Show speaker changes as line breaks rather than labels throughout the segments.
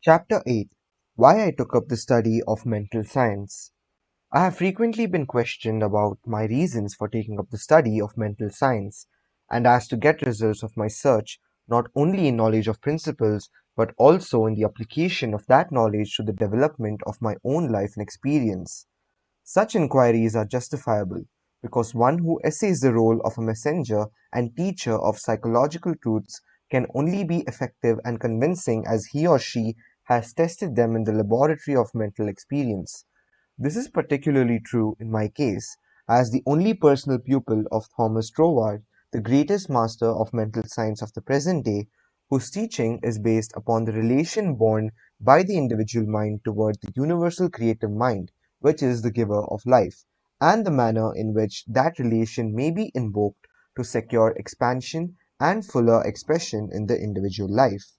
Chapter 8. Why I took up the study of mental science. I have frequently been questioned about my reasons for taking up the study of mental science, and as to get results of my search, not only in knowledge of principles, but also in the application of that knowledge to the development of my own life and experience. Such inquiries are justifiable, because one who essays the role of a messenger and teacher of psychological truths can only be effective and convincing as he or she has tested them in the laboratory of mental experience. This is particularly true in my case, as the only personal pupil of Thomas Troward, the greatest master of mental science of the present day, whose teaching is based upon the relation borne by the individual mind toward the universal creative mind, which is the giver of life, and the manner in which that relation may be invoked to secure expansion and fuller expression in the individual life.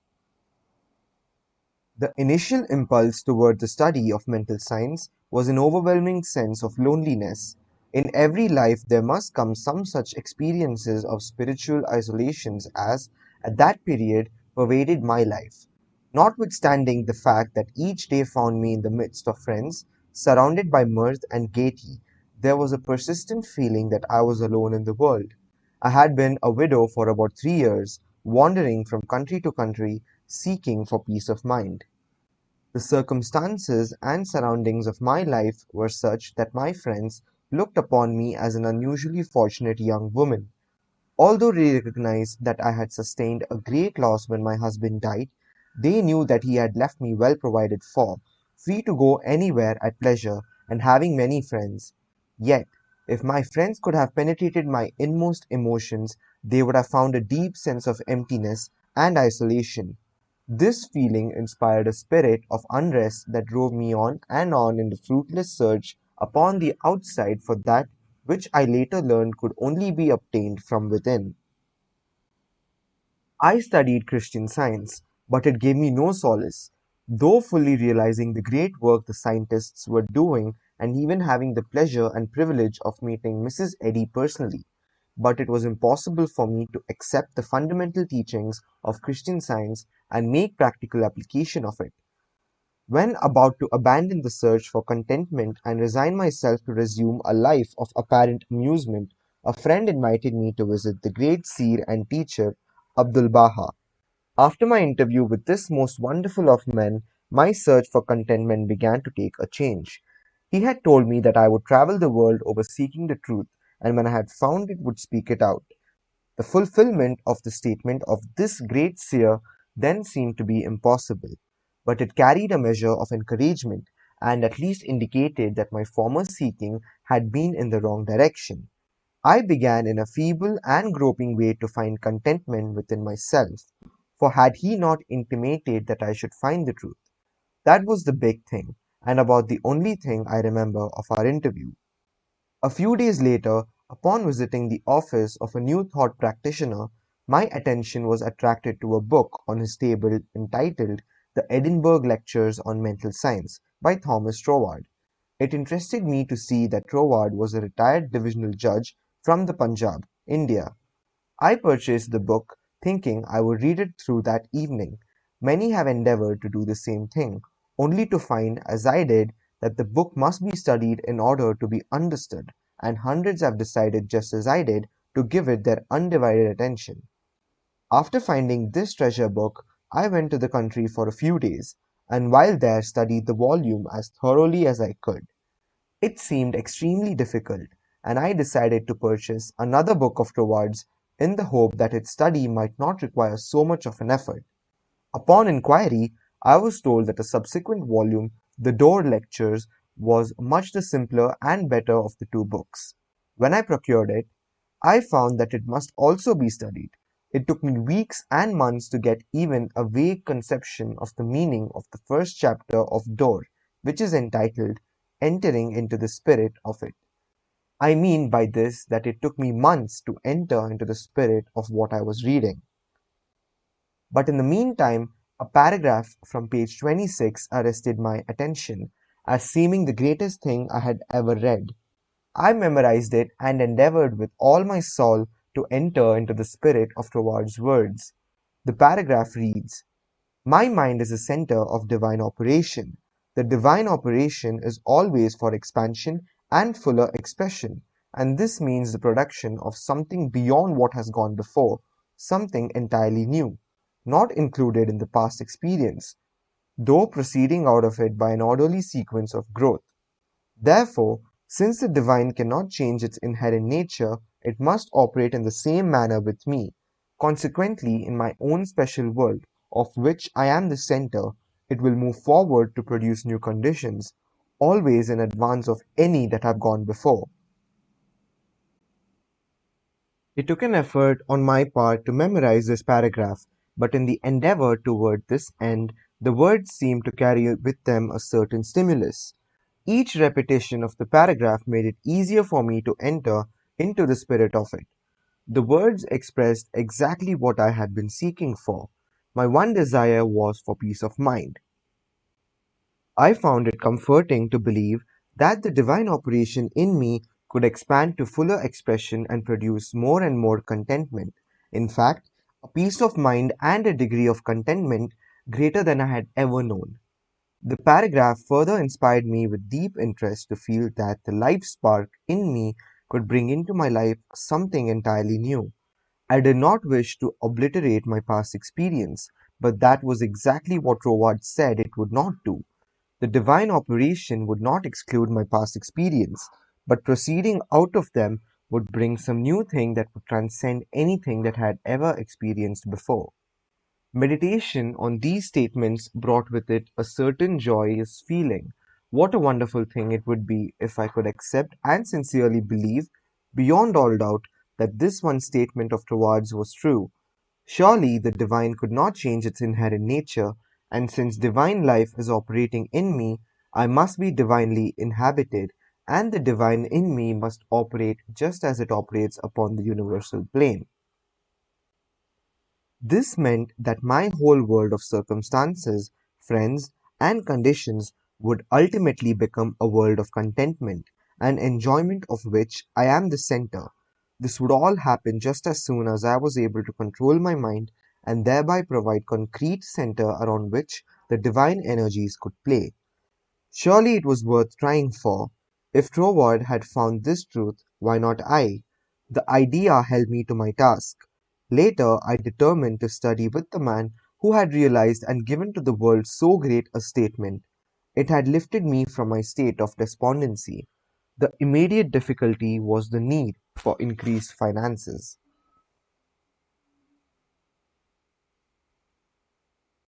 The initial impulse toward the study of mental science was an overwhelming sense of loneliness. In every life there must come some such experiences of spiritual isolations as, at that period, pervaded my life. Notwithstanding the fact that each day found me in the midst of friends, surrounded by mirth and gaiety, there was a persistent feeling that I was alone in the world. I had been a widow for about 3 years, wandering from country to country, seeking for peace of mind. The circumstances and surroundings of my life were such that my friends looked upon me as an unusually fortunate young woman. Although they recognized that I had sustained a great loss when my husband died, they knew that he had left me well provided for, free to go anywhere at pleasure, and having many friends. Yet, if my friends could have penetrated my inmost emotions, they would have found a deep sense of emptiness and isolation. This feeling inspired a spirit of unrest that drove me on and on in the fruitless search upon the outside for that which I later learned could only be obtained from within. I studied Christian Science, but it gave me no solace, though fully realizing the great work the scientists were doing and even having the pleasure and privilege of meeting Mrs. Eddy personally. But it was impossible for me to accept the fundamental teachings of Christian Science and make practical application of it. When about to abandon the search for contentment and resign myself to resume a life of apparent amusement, a friend invited me to visit the great seer and teacher Abdul Baha. After my interview with this most wonderful of men, my search for contentment began to take a change. He had told me that I would travel the world over seeking the truth, and when I had found it, would speak it out. The fulfillment of the statement of this great seer then seemed to be impossible, but it carried a measure of encouragement, and at least indicated that my former seeking had been in the wrong direction. I began in a feeble and groping way to find contentment within myself, for had he not intimated that I should find the truth? That was the big thing, and about the only thing I remember of our interview. A few days later, upon visiting the office of a New Thought practitioner, my attention was attracted to a book on his table entitled The Edinburgh Lectures on Mental Science by Thomas Troward. It interested me to see that Troward was a retired divisional judge from the Punjab, India. I purchased the book, thinking I would read it through that evening. Many have endeavored to do the same thing, only to find, as I did, that the book must be studied in order to be understood, and hundreds have decided, just as I did, to give it their undivided attention. After finding this treasure book, I went to the country for a few days, and while there studied the volume as thoroughly as I could. It seemed extremely difficult, and I decided to purchase another book of Towards in the hope that its study might not require so much of an effort. Upon inquiry, I was told that a subsequent volume, The Door Lectures, was much the simpler and better of the two books. When I procured it, I found that it must also be studied. It took me weeks and months to get even a vague conception of the meaning of the first chapter of Door, which is entitled Entering into the Spirit of It. I mean by this that it took me months to enter into the spirit of what I was reading. But in the meantime, a paragraph from page 26 arrested my attention as seeming the greatest thing I had ever read. I memorized it and endeavored with all my soul to enter into the spirit of Toward's words. The paragraph reads, My mind is the center of divine operation. The divine operation is always for expansion and fuller expression, and this means the production of something beyond what has gone before, something entirely new, not included in the past experience, though proceeding out of it by an orderly sequence of growth. Therefore, since the divine cannot change its inherent nature, it must operate in the same manner with me. Consequently, in my own special world, of which I am the center, it will move forward to produce new conditions, always in advance of any that have gone before. It took an effort on my part to memorize this paragraph, but in the endeavor toward this end, the words seemed to carry with them a certain stimulus. Each repetition of the paragraph made it easier for me to enter into the spirit of it. The words expressed exactly what I had been seeking for. My one desire was for peace of mind. I found it comforting to believe that the divine operation in me could expand to fuller expression and produce more and more contentment. In fact, a peace of mind and a degree of contentment greater than I had ever known. The paragraph further inspired me with deep interest to feel that the life spark in me could bring into my life something entirely new. I did not wish to obliterate my past experience, but that was exactly what Troward said it would not do. The divine operation would not exclude my past experience, but proceeding out of them would bring some new thing that would transcend anything that I had ever experienced before. Meditation on these statements brought with it a certain joyous feeling. What a wonderful thing it would be if I could accept and sincerely believe, beyond all doubt, that this one statement of Troward's was true. Surely the divine could not change its inherent nature, and since divine life is operating in me, I must be divinely inhabited, and the divine in me must operate just as it operates upon the universal plane. This meant that my whole world of circumstances, friends, and conditions would ultimately become a world of contentment, and enjoyment of which I am the center. This would all happen just as soon as I was able to control my mind and thereby provide concrete center around which the divine energies could play. Surely it was worth trying for. If Troward had found this truth, why not I? The idea held me to my task. Later, I determined to study with the man who had realized and given to the world so great a statement. It had lifted me from my state of despondency. The immediate difficulty was the need for increased finances.